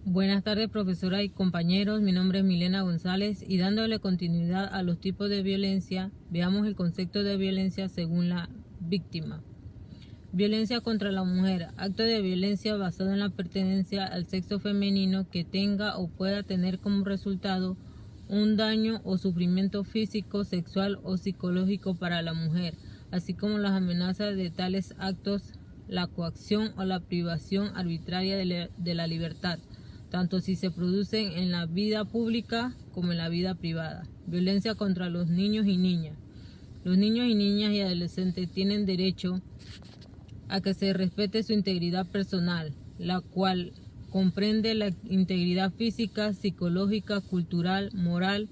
Buenas tardes, profesora y compañeros. Mi nombre es Milena González y dándole continuidad a los tipos de violencia, veamos el concepto de violencia según la víctima. Violencia contra la mujer, acto de violencia basado en la pertenencia al sexo femenino que tenga o pueda tener como resultado un daño o sufrimiento físico, sexual o psicológico para la mujer, así como las amenazas de tales actos, la coacción o la privación arbitraria de la libertad, tanto si se producen en la vida pública como en la vida privada. Violencia contra los niños y niñas. Los niños y niñas y adolescentes tienen derecho a que se respete su integridad personal, la cual comprende la integridad física, psicológica, cultural, moral,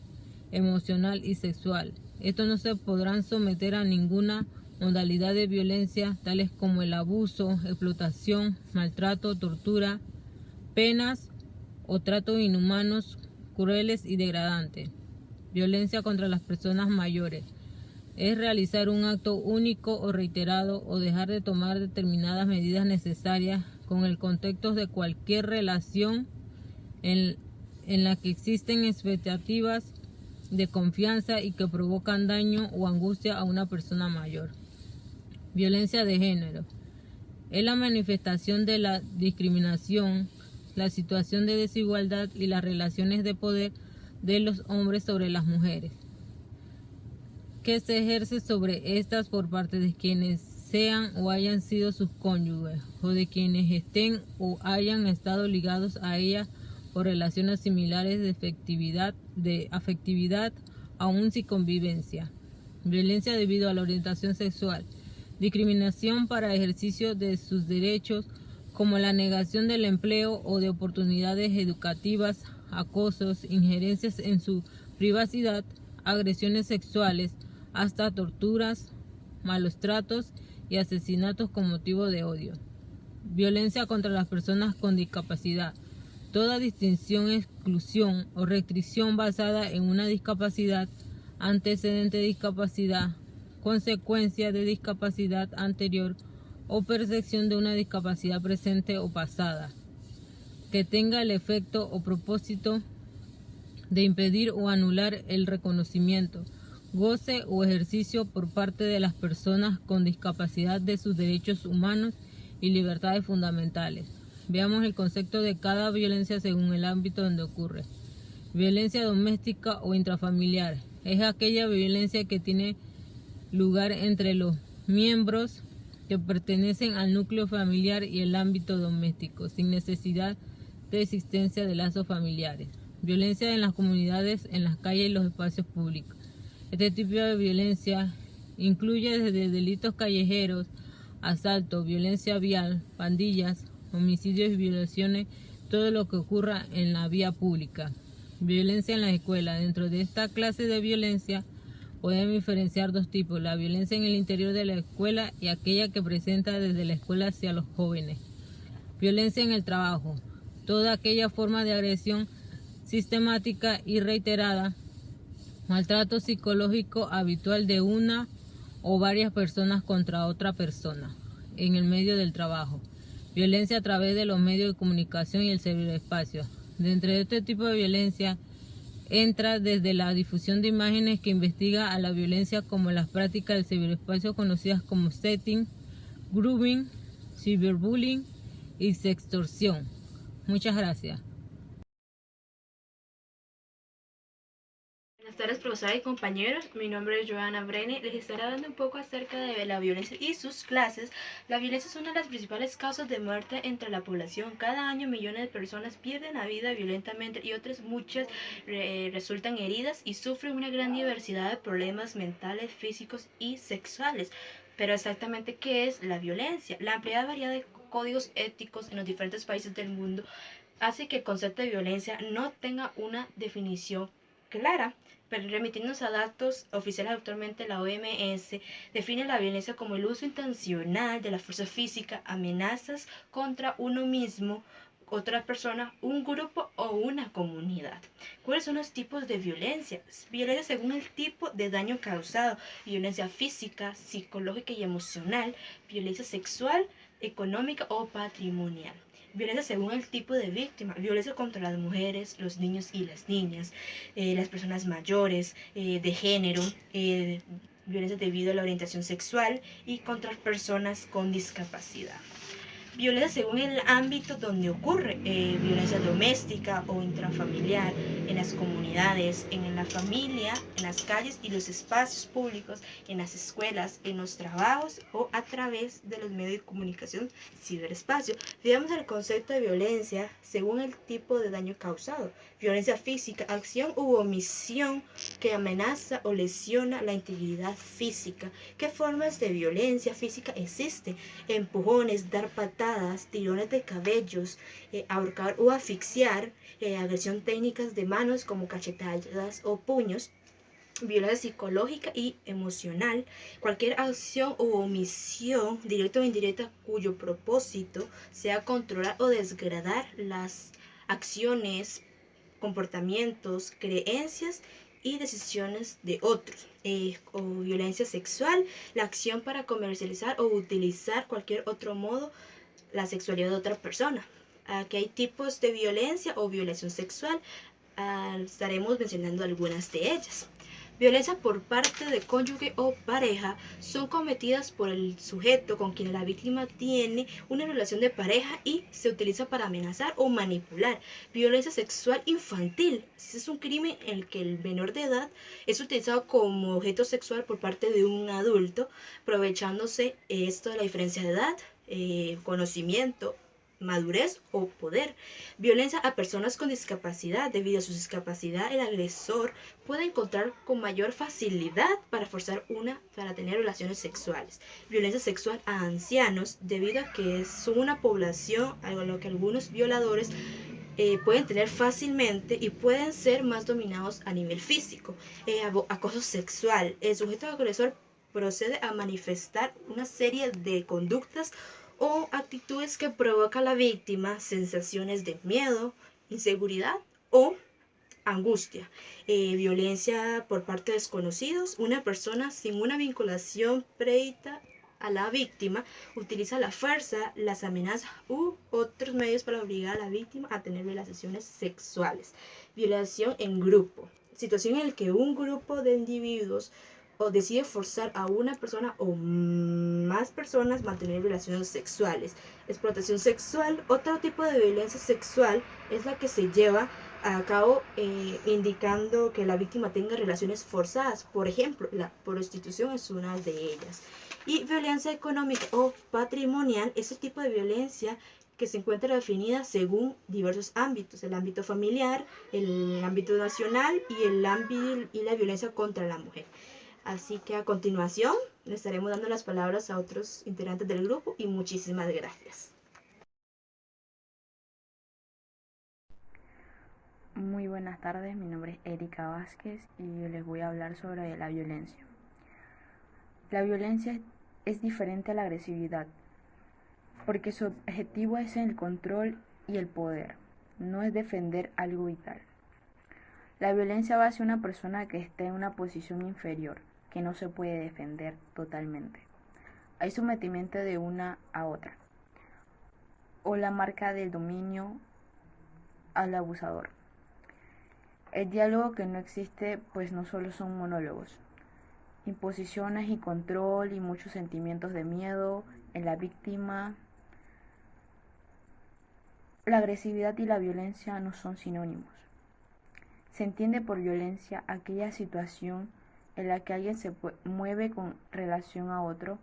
emocional y sexual. Estos no se podrán someter a ninguna modalidad de violencia, tales como el abuso, explotación, maltrato, tortura, penas o tratos inhumanos, crueles y degradantes. Violencia contra las personas mayores. Es realizar un acto único o reiterado o dejar de tomar determinadas medidas necesarias con el contexto de cualquier relación en la que existen expectativas de confianza y que provocan daño o angustia a una persona mayor. Violencia de género. Es la manifestación de la discriminación, la situación de desigualdad y las relaciones de poder de los hombres sobre las mujeres, que se ejerce sobre estas por parte de quienes sean o hayan sido sus cónyuges o de quienes estén o hayan estado ligados a ellas por relaciones similares de afectividad aún sin convivencia. Violencia debido a la orientación sexual. Discriminación para ejercicio de sus derechos como la negación del empleo o de oportunidades educativas, acosos, injerencias en su privacidad, agresiones sexuales, hasta torturas, malos tratos y asesinatos con motivo de odio. Violencia contra las personas con discapacidad. Toda distinción, exclusión o restricción basada en una discapacidad, antecedente de discapacidad, consecuencia de discapacidad anterior o percepción de una discapacidad presente o pasada, que tenga el efecto o propósito de impedir o anular el reconocimiento, goce o ejercicio por parte de las personas con discapacidad de sus derechos humanos y libertades fundamentales. Veamos el concepto de cada violencia según el ámbito donde ocurre. Violencia doméstica o intrafamiliar es aquella violencia que tiene lugar entre los miembros que pertenecen al núcleo familiar y el ámbito doméstico, sin necesidad de existencia de lazos familiares. Violencia en las comunidades, en las calles y los espacios públicos. Este tipo de violencia incluye desde delitos callejeros, asalto, violencia vial, pandillas, homicidios y violaciones, todo lo que ocurra en la vía pública. Violencia en la escuela. Dentro de esta clase de violencia podemos diferenciar dos tipos: la violencia en el interior de la escuela y aquella que presenta desde la escuela hacia los jóvenes. Violencia en el trabajo. Toda aquella forma de agresión sistemática y reiterada, maltrato psicológico habitual de una o varias personas contra otra persona en el medio del trabajo. Violencia a través de los medios de comunicación y el ciberespacio. Dentro de este tipo de violencia entra desde la difusión de imágenes que investiga a la violencia como las prácticas del ciberespacio conocidas como sexting, grooming, cyberbullying y sextorsión. Muchas gracias. Buenas tardes, profesora y compañeros. Mi nombre es Joana Brene. Les estaré dando un poco acerca de la violencia y sus clases. La violencia es una de las principales causas de muerte entre la población. Cada año millones de personas pierden la vida violentamente y otras muchas resultan heridas y sufren una gran diversidad de problemas mentales, físicos y sexuales. Pero exactamente, ¿qué es la violencia? La amplia variedad de códigos éticos en los diferentes países del mundo hace que el concepto de violencia no tenga una definición clara. Pero remitirnos a datos oficiales, actualmente la OMS define la violencia como el uso intencional de la fuerza física, amenazas contra uno mismo otra persona, un grupo o una comunidad. ¿Cuáles son los tipos de violencia? Violencia según el tipo de daño causado: violencia física, psicológica y emocional, violencia sexual, económica o patrimonial. Violencia según el tipo de víctima: violencia contra las mujeres, los niños y las niñas, las personas mayores, de género, violencia debido a la orientación sexual y contra personas con discapacidad. Violencia según el ámbito donde ocurre: violencia doméstica o intrafamiliar, en las comunidades, en la familia, en las calles y los espacios públicos, en las escuelas, en los trabajos o a través de los medios de comunicación, ciberespacio. Veamos el concepto de violencia según el tipo de daño causado: violencia física, acción u omisión que amenaza o lesiona la integridad física. ¿Qué formas de violencia física existen? Empujones, dar patadas, tirones de cabellos, ahorcar o asfixiar, agresión técnicas de manos como cachetadas o puños. Violencia psicológica y emocional: cualquier acción u omisión, directa o indirecta, cuyo propósito sea controlar o desgradar las acciones, comportamientos, creencias y decisiones de otros. O violencia sexual: la acción para comercializar o utilizar cualquier otro modo la sexualidad de otra persona. Aquí hay tipos de violencia o violación sexual. Estaremos mencionando algunas de ellas. Violencia por parte de cónyuge o pareja: son cometidas por el sujeto con quien la víctima tiene una relación de pareja y se utiliza para amenazar o manipular. Violencia sexual infantil: este es un crimen en el que el menor de edad es utilizado como objeto sexual por parte de un adulto, aprovechándose esto de la diferencia de edad, conocimiento, madurez o poder. Violencia a personas con discapacidad: debido a su discapacidad, el agresor puede encontrar con mayor facilidad para para tener relaciones sexuales. Violencia sexual a ancianos: debido a que son una población a lo que algunos violadores pueden tener fácilmente y pueden ser más dominados a nivel físico. Acoso sexual: el sujeto agresor procede a manifestar una serie de conductas o actitudes que provoca a la víctima sensaciones de miedo, inseguridad o angustia. Violencia por parte de desconocidos: una persona sin una vinculación previa a la víctima utiliza la fuerza, las amenazas u otros medios para obligar a la víctima a tener relaciones sexuales. Violación en grupo: situación en la que un grupo de individuos o decide forzar a una persona o más personas a mantener relaciones sexuales. Explotación sexual: otro tipo de violencia sexual es la que se lleva a cabo indicando que la víctima tenga relaciones forzadas. Por ejemplo, la prostitución es una de ellas. Y violencia económica o patrimonial es el tipo de violencia que se encuentra definida según diversos ámbitos: el ámbito familiar, el ámbito nacional y la violencia contra la mujer. Así que a continuación le estaremos dando las palabras a otros integrantes del grupo y muchísimas gracias. Muy buenas tardes, mi nombre es Erika Vázquez y les voy a hablar sobre la violencia. La violencia es diferente a la agresividad porque su objetivo es el control y el poder, no es defender algo vital. La violencia va hacia una persona que está en una posición inferior, que no se puede defender totalmente. Hay sometimiento de una a otra, o la marca del dominio al abusador. El diálogo que no existe, pues no solo son monólogos, imposiciones y control y muchos sentimientos de miedo en la víctima. La agresividad y la violencia no son sinónimos. Se entiende por violencia aquella situación en la que alguien se mueve con relación a otro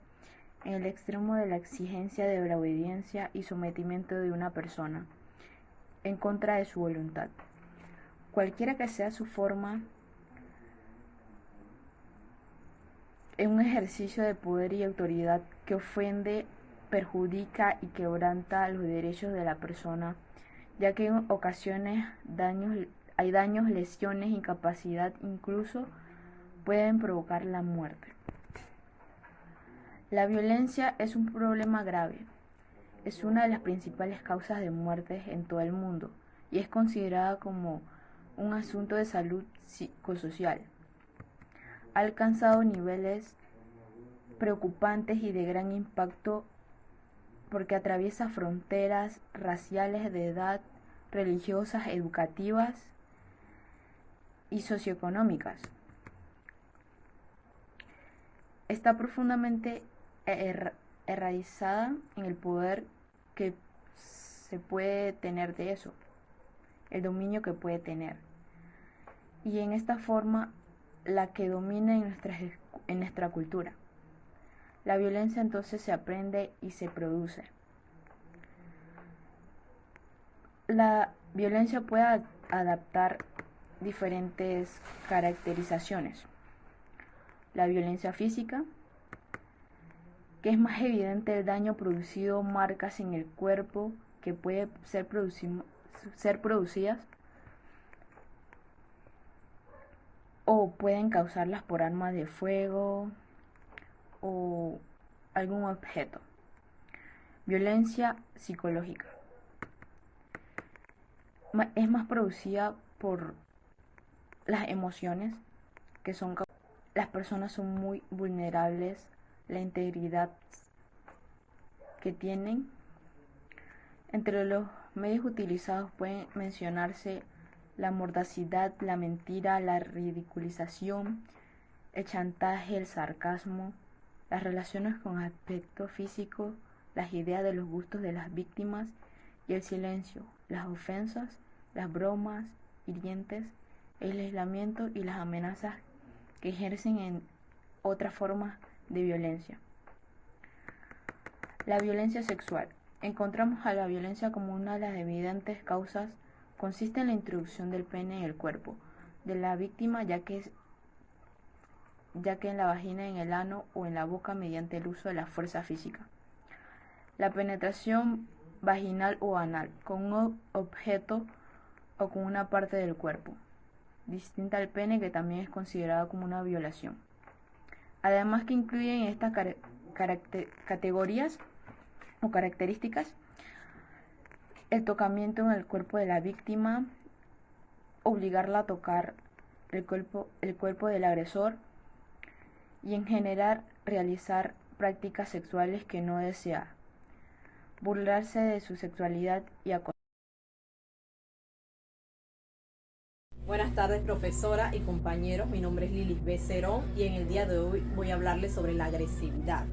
en el extremo de la exigencia de la obediencia y sometimiento de una persona en contra de su voluntad. Cualquiera que sea su forma, en un ejercicio de poder y autoridad que ofende, perjudica y quebranta los derechos de la persona, ya que en ocasiones hay daños, lesiones, incapacidad, incluso pueden provocar la muerte. La violencia es un problema grave. es una de las principales causas de muertes en todo el mundo y es considerada como un asunto de salud psicosocial. Ha alcanzado niveles preocupantes y de gran impacto porque atraviesa fronteras raciales, de edad, religiosas, educativas y socioeconómicas. Está profundamente enraizada en el poder que se puede tener de eso, el dominio que puede tener. Y en esta forma, la que domina en nuestra cultura. La violencia entonces se aprende y se produce. La violencia puede adaptar diferentes caracterizaciones. La violencia física, que es más evidente el daño producido, marcas en el cuerpo que puede ser producidas o pueden causarlas por armas de fuego o algún objeto. Violencia psicológica es más producida por las emociones, que son las personas son muy vulnerables, la integridad que tienen. Entre los medios utilizados pueden mencionarse la mordacidad, la mentira, la ridiculización, el chantaje, el sarcasmo, las relaciones con aspecto físico, las ideas de los gustos de las víctimas y el silencio, las ofensas, las bromas hirientes, el aislamiento y las amenazas que ejercen en otras formas de violencia. La violencia sexual. Encontramos a la violencia como una de las evidentes causas. Consiste en la introducción del pene en el cuerpo de la víctima, ya que en la vagina, en el ano o en la boca mediante el uso de la fuerza física. La penetración vaginal o anal con un objeto o con una parte del cuerpo, distinta al pene, que también es considerado como una violación. Además que incluyen estas categorías o características: el tocamiento en el cuerpo de la víctima, obligarla a tocar el cuerpo del agresor y en general realizar prácticas sexuales que no desea, burlarse de su sexualidad y acosar. Buenas tardes, profesora y compañeros. Mi nombre es Lilis B. Cerón y en el día de hoy voy a hablarles sobre la agresividad.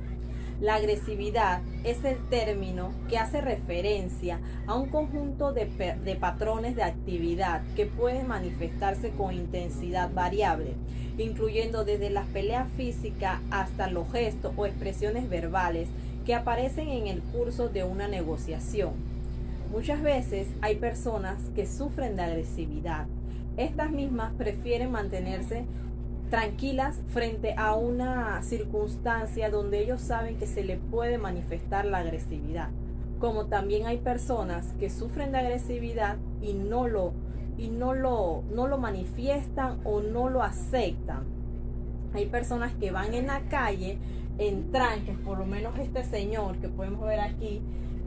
La agresividad es el término que hace referencia a un conjunto de patrones de actividad que pueden manifestarse con intensidad variable, incluyendo desde las peleas físicas hasta los gestos o expresiones verbales que aparecen en el curso de una negociación. Muchas veces hay personas que sufren de agresividad. Estas mismas prefieren mantenerse tranquilas frente a una circunstancia donde ellos saben que se le puede manifestar la agresividad. Como también hay personas que sufren de agresividad y no lo manifiestan o no lo aceptan. Hay personas que van en la calle en tranques, por lo menos este señor que podemos ver aquí,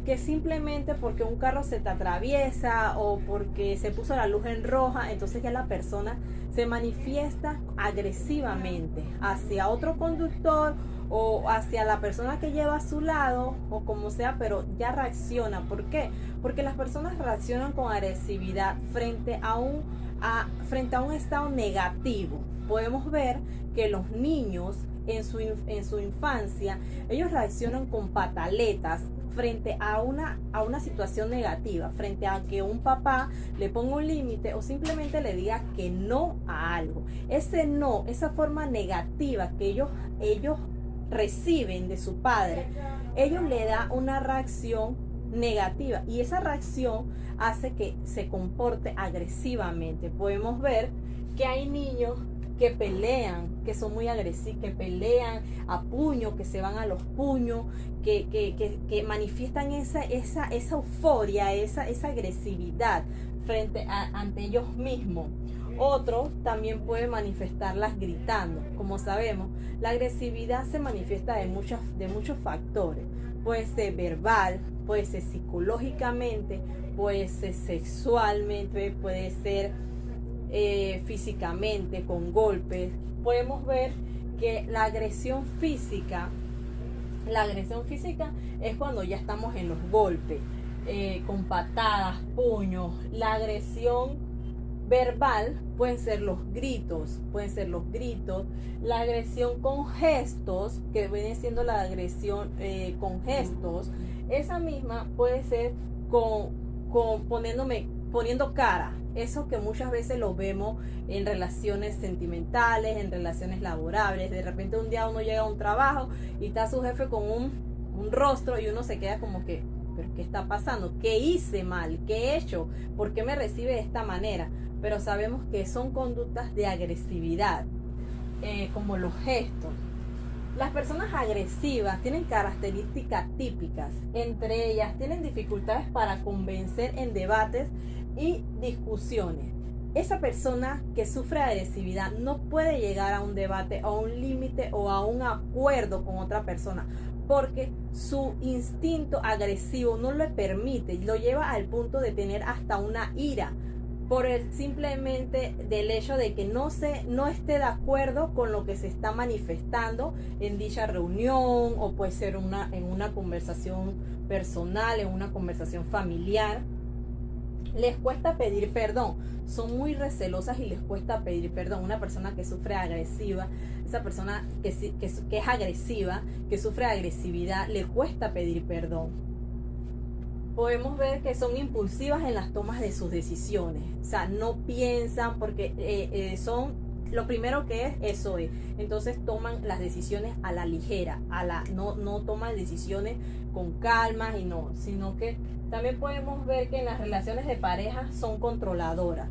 que simplemente porque un carro se te atraviesa o porque se puso la luz en roja, entonces ya la persona se manifiesta agresivamente hacia otro conductor o hacia la persona que lleva a su lado o como sea, pero ya reacciona. ¿Por qué? Porque las personas reaccionan con agresividad frente a un estado negativo. Podemos ver que los niños en su infancia, ellos reaccionan con pataletas frente a una situación negativa, frente a que un papá le ponga un límite o simplemente le diga que no a algo. Ese no, esa forma negativa que ellos reciben de su padre, ellos le da una reacción negativa y esa reacción hace que se comporte agresivamente. Podemos ver que hay niños que pelean, que son muy agresivos, que pelean a puño, que se van a los puños, que manifiestan esa euforia, esa agresividad ante ellos mismos. Otro también puede manifestarlas gritando. Como sabemos, la agresividad se manifiesta de muchos factores. Puede ser verbal, puede ser psicológicamente, puede ser sexualmente, puede ser físicamente, con golpes. Podemos ver que la agresión física es cuando ya estamos en los golpes, con patadas, puños. La agresión verbal pueden ser los gritos. La agresión con gestos, que viene siendo la agresión con gestos, esa misma puede ser poniendo cara. Eso que muchas veces lo vemos en relaciones sentimentales, en relaciones laborables. De repente un día uno llega a un trabajo y está su jefe con un rostro y uno se queda como que, ¿pero qué está pasando? ¿Qué hice mal? ¿Qué he hecho? ¿Por qué me recibe de esta manera? Pero sabemos que son conductas de agresividad, como los gestos. Las personas agresivas tienen características típicas. Entre ellas, tienen dificultades para convencer en debates y discusiones. Esa persona que sufre agresividad no puede llegar a un debate, a un límite o a un acuerdo con otra persona, porque su instinto agresivo no le permite y lo lleva al punto de tener hasta una ira por el simplemente del hecho de que no esté de acuerdo con lo que se está manifestando en dicha reunión, o puede ser en una conversación personal, en una conversación familiar. Les cuesta pedir perdón, son muy recelosas y les cuesta pedir perdón. Una persona que sufre agresiva, esa persona que es agresiva, que sufre agresividad, le cuesta pedir perdón. Podemos ver que son impulsivas en las tomas de sus decisiones. O sea, no piensan, porque lo primero que eso es. Entonces toman las decisiones a la ligera, no toman decisiones con calma sino que también podemos ver que en las relaciones de pareja son controladoras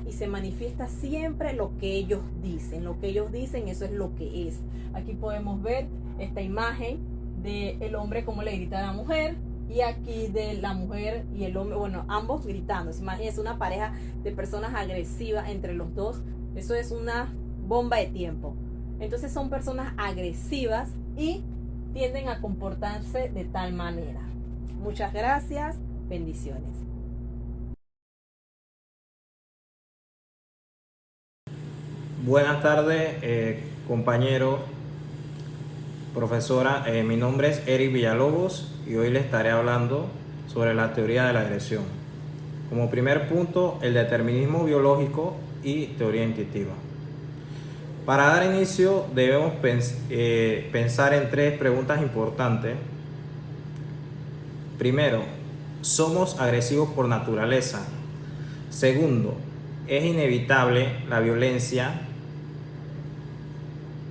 y se manifiesta siempre lo que ellos dicen. Eso es lo que es. Aquí podemos ver esta imagen del hombre como le grita a la mujer, y aquí de la mujer y el hombre, bueno, ambos gritando. Imagínense una pareja de personas agresivas entre los dos. Eso es una bomba de tiempo. Entonces son personas agresivas y tienden a comportarse de tal manera. Muchas gracias. Bendiciones. Buenas tardes, compañeros, profesora. Mi nombre es Eric Villalobos y hoy les estaré hablando sobre la teoría de la agresión. Como primer punto, el determinismo biológico y teoría intuitiva. Para dar inicio debemos pensar en tres preguntas importantes. Primero, ¿somos agresivos por naturaleza? Segundo, ¿es inevitable la violencia?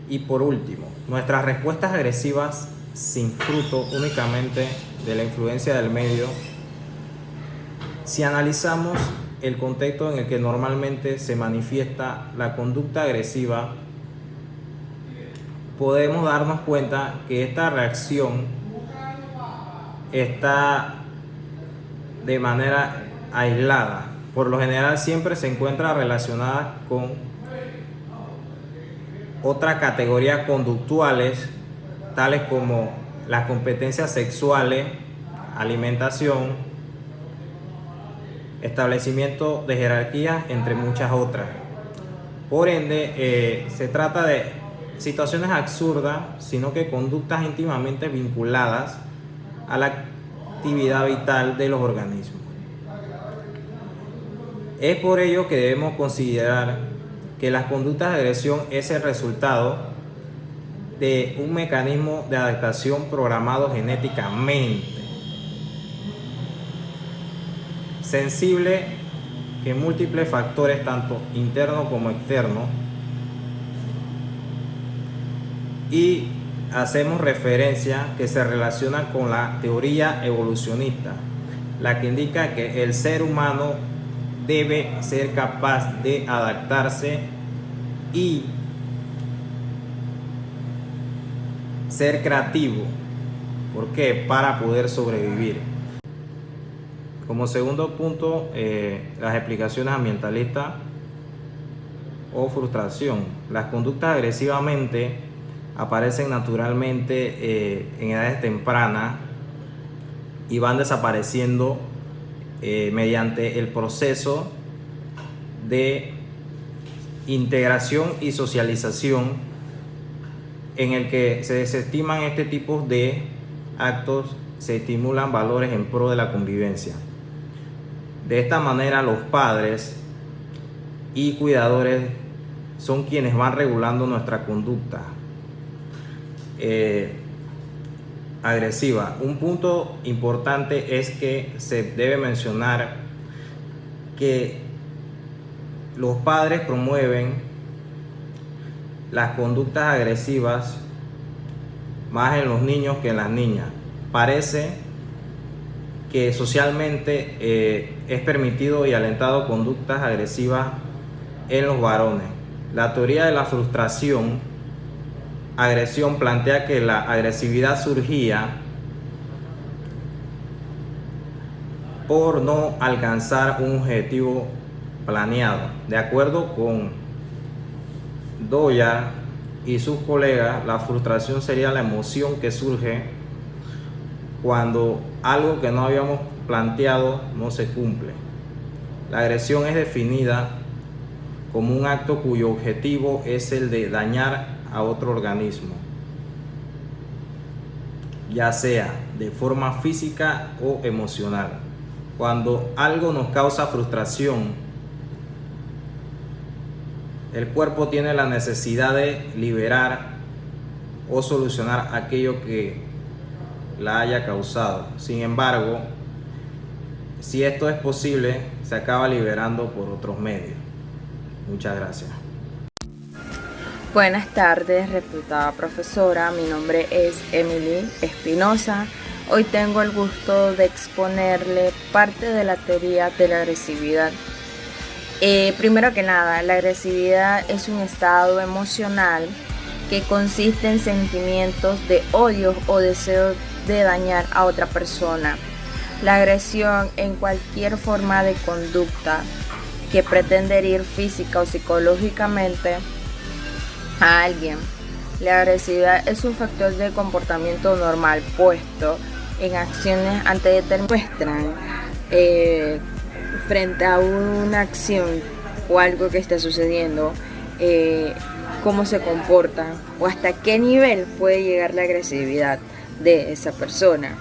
Y por último, nuestras respuestas agresivas sin fruto únicamente de la influencia del medio. Si analizamos el contexto en el que normalmente se manifiesta la conducta agresiva, podemos darnos cuenta que esta reacción está de manera aislada. Por lo general siempre se encuentra relacionada con otras categorías conductuales, tales como las competencias sexuales, alimentación, establecimiento de jerarquías, entre muchas otras. Por ende, se trata de situaciones absurdas, sino que conductas íntimamente vinculadas a la actividad vital de los organismos. Es por ello que debemos considerar que las conductas de agresión es el resultado de un mecanismo de adaptación programado genéticamente, sensible que múltiples factores, tanto internos como externos, y hacemos referencia que se relaciona con la teoría evolucionista, la que indica que el ser humano debe ser capaz de adaptarse y ser creativo. ¿Por qué? Para poder sobrevivir. Como segundo punto, las explicaciones ambientalistas o frustración. Las conductas agresivamente aparecen naturalmente en edades tempranas y van desapareciendo mediante el proceso de integración y socialización en el que se desestiman este tipo de actos, se estimulan valores en pro de la convivencia. De esta manera los padres y cuidadores son quienes van regulando nuestra conducta agresiva. Un punto importante es que se debe mencionar que los padres promueven las conductas agresivas más en los niños que en las niñas. Parece que socialmente es permitido y alentado conductas agresivas en los varones. La teoría de la agresión plantea que la agresividad surgía por no alcanzar un objetivo planeado. De acuerdo con Doya y sus colegas, la frustración sería la emoción que surge cuando algo que no habíamos planteado no se cumple. La agresión es definida como un acto cuyo objetivo es el de dañar a otro organismo, ya sea de forma física o emocional. Cuando algo nos causa frustración, el cuerpo tiene la necesidad de liberar o solucionar aquello que la haya causado. Sin embargo, si esto es posible, se acaba liberando por otros medios. Muchas gracias. Buenas tardes, reputada profesora. Mi nombre es Emily Espinosa. Hoy tengo el gusto de exponerle parte de la teoría de la agresividad. Primero que nada, la agresividad es un estado emocional que consiste en sentimientos de odio o deseo de dañar a otra persona. La agresión en cualquier forma de conducta que pretende herir física o psicológicamente a alguien. La agresividad es un factor de comportamiento normal puesto en acciones ante determinadas frente a una acción o algo que está sucediendo, cómo se comporta o hasta qué nivel puede llegar la agresividad de esa persona.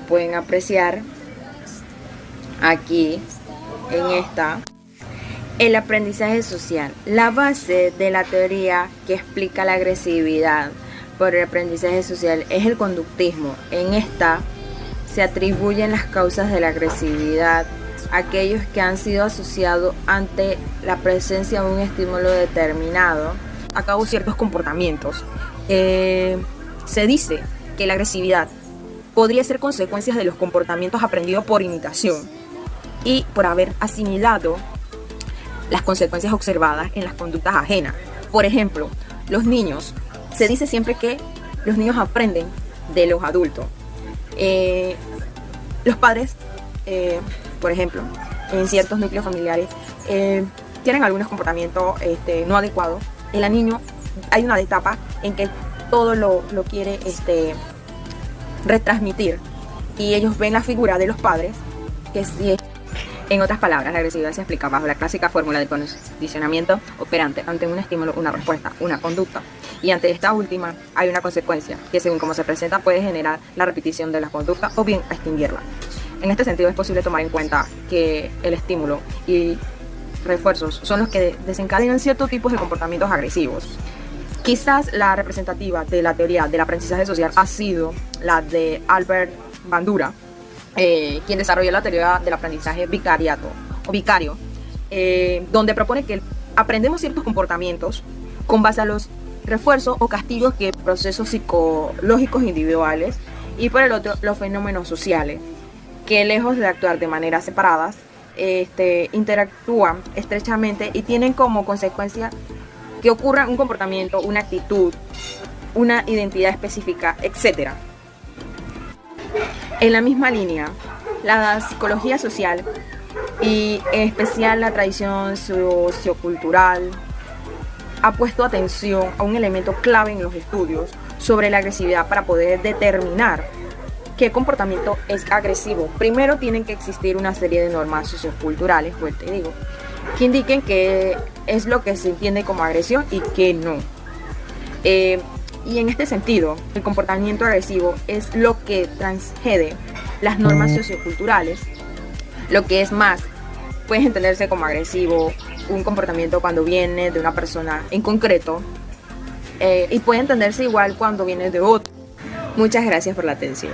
Pueden apreciar aquí en el aprendizaje social, la base de la teoría que explica la agresividad por el aprendizaje social es el conductismo. En esta se atribuyen las causas de la agresividad a aquellos que han sido asociados ante la presencia de un estímulo determinado a cabo ciertos comportamientos. Se dice que la agresividad podría ser consecuencias de los comportamientos aprendidos por imitación y por haber asimilado las consecuencias observadas en las conductas ajenas. Por ejemplo, los niños, se dice siempre que los niños aprenden de los adultos. Los padres, por ejemplo, en ciertos núcleos familiares, tienen algunos comportamientos no adecuados. En el niño hay una etapa en que todo lo quiere retransmitir y ellos ven la figura de los padres que si en otras palabras, la agresividad se explica bajo la clásica fórmula de condicionamiento operante ante un estímulo, una respuesta, una conducta. Y ante esta última hay una consecuencia que según cómo se presenta puede generar la repetición de la conducta o bien extinguirla. En este sentido es posible tomar en cuenta que el estímulo y refuerzos son los que desencadenan ciertos tipos de comportamientos agresivos. Quizás la representativa de la teoría del aprendizaje social ha sido la de Albert Bandura, quien desarrolló la teoría del aprendizaje vicario, donde propone que aprendemos ciertos comportamientos con base a los refuerzos o castigos que procesos psicológicos individuales y por el otro los fenómenos sociales, que lejos de actuar de maneras separadas, interactúan estrechamente y tienen como consecuencia que ocurra un comportamiento, una actitud, una identidad específica, etc. En la misma línea, la psicología social y en especial la tradición sociocultural ha puesto atención a un elemento clave en los estudios sobre la agresividad para poder determinar qué comportamiento es agresivo. Primero tienen que existir una serie de normas socioculturales, pues te digo, que indiquen qué es lo que se entiende como agresión y qué no. Y en este sentido, el comportamiento agresivo es lo que transgrede las normas socioculturales, lo que es más, puede entenderse como agresivo un comportamiento cuando viene de una persona en concreto y puede entenderse igual cuando viene de otro. Muchas gracias por la atención.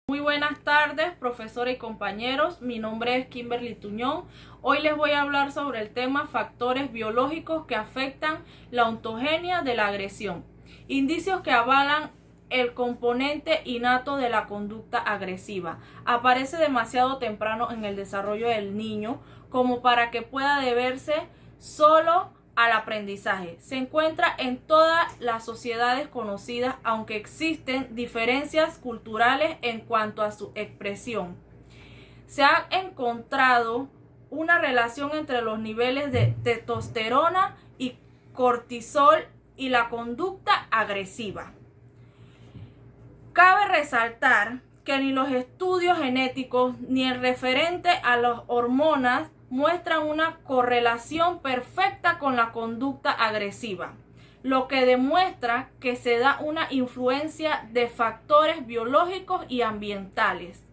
Muy buenas tardes, profesora y compañeros. Mi nombre es Kimberly Tuñón. Hoy les voy a hablar sobre el tema factores biológicos que afectan la ontogenia de la agresión. Indicios que avalan el componente innato de la conducta agresiva. Aparece demasiado temprano en el desarrollo del niño como para que pueda deberse solo al aprendizaje. Se encuentra en todas las sociedades conocidas, aunque existen diferencias culturales en cuanto a su expresión. Se ha encontrado una relación entre los niveles de testosterona y cortisol y la conducta agresiva. Cabe resaltar que ni los estudios genéticos ni el referente a las hormonas muestran una correlación perfecta con la conducta agresiva, lo que demuestra que se da una influencia de factores biológicos y ambientales.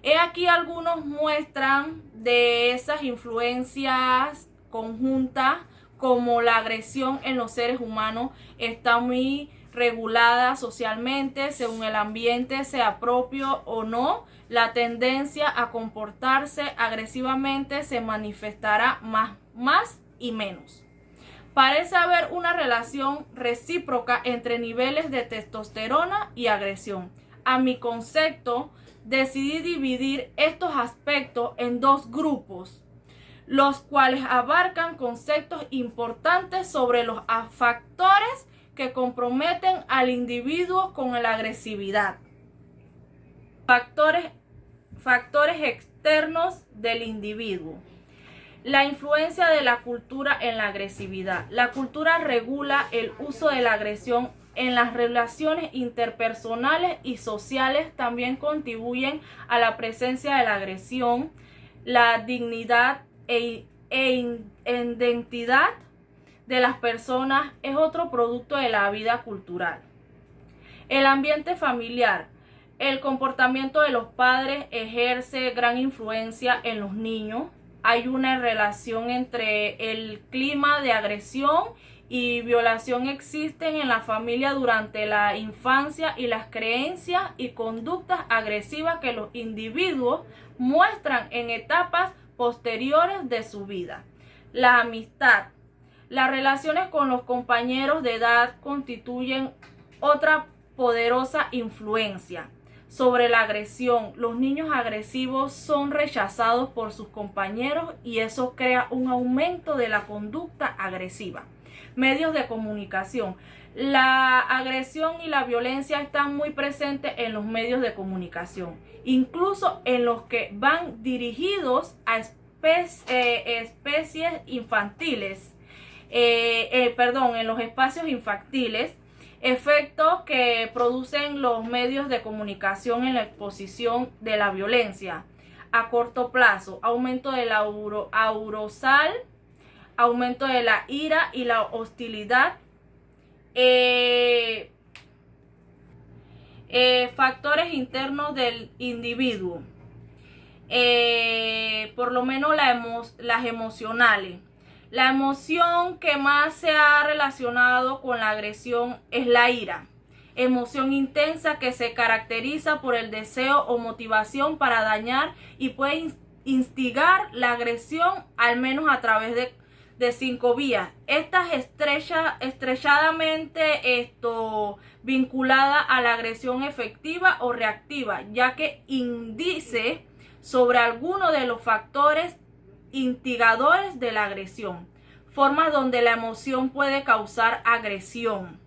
He aquí algunos muestran de esas influencias conjuntas, como la agresión en los seres humanos está muy regulada socialmente según el ambiente, sea propio o no. La tendencia a comportarse agresivamente se manifestará más y menos. Parece haber una relación recíproca entre niveles de testosterona y agresión. A mi concepto, decidí dividir estos aspectos en dos grupos, los cuales abarcan conceptos importantes sobre los factores que comprometen al individuo con la agresividad. Factores externos del individuo. La influencia de la cultura en la agresividad. La cultura regula el uso de la agresión en las relaciones interpersonales y sociales. También contribuyen a la presencia de la agresión, la dignidad e identidad de las personas es otro producto de la vida cultural. El ambiente familiar. El comportamiento de los padres ejerce gran influencia en los niños. Hay una relación entre el clima de agresión y violación existen en la familia durante la infancia y las creencias y conductas agresivas que los individuos muestran en etapas posteriores de su vida. La amistad. Las relaciones con los compañeros de edad constituyen otra poderosa influencia sobre la agresión. Los niños agresivos son rechazados por sus compañeros y eso crea un aumento de la conducta agresiva. Medios de comunicación. La agresión y la violencia están muy presentes en los medios de comunicación, incluso en los que van dirigidos a especies infantiles. En los espacios infantiles, efectos que producen los medios de comunicación en la exposición de la violencia. A corto plazo, aumento del arousal, aumento de la ira y la hostilidad. Factores internos del individuo, por lo menos las emocionales. La emoción que más se ha relacionado con la agresión es la ira, emoción intensa que se caracteriza por el deseo o motivación para dañar y puede instigar la agresión al menos a través de 5 vías. Esta es estrechadamente vinculada a la agresión efectiva o reactiva, ya que indice sobre alguno de los factores instigadores de la agresión, formas donde la emoción puede causar agresión.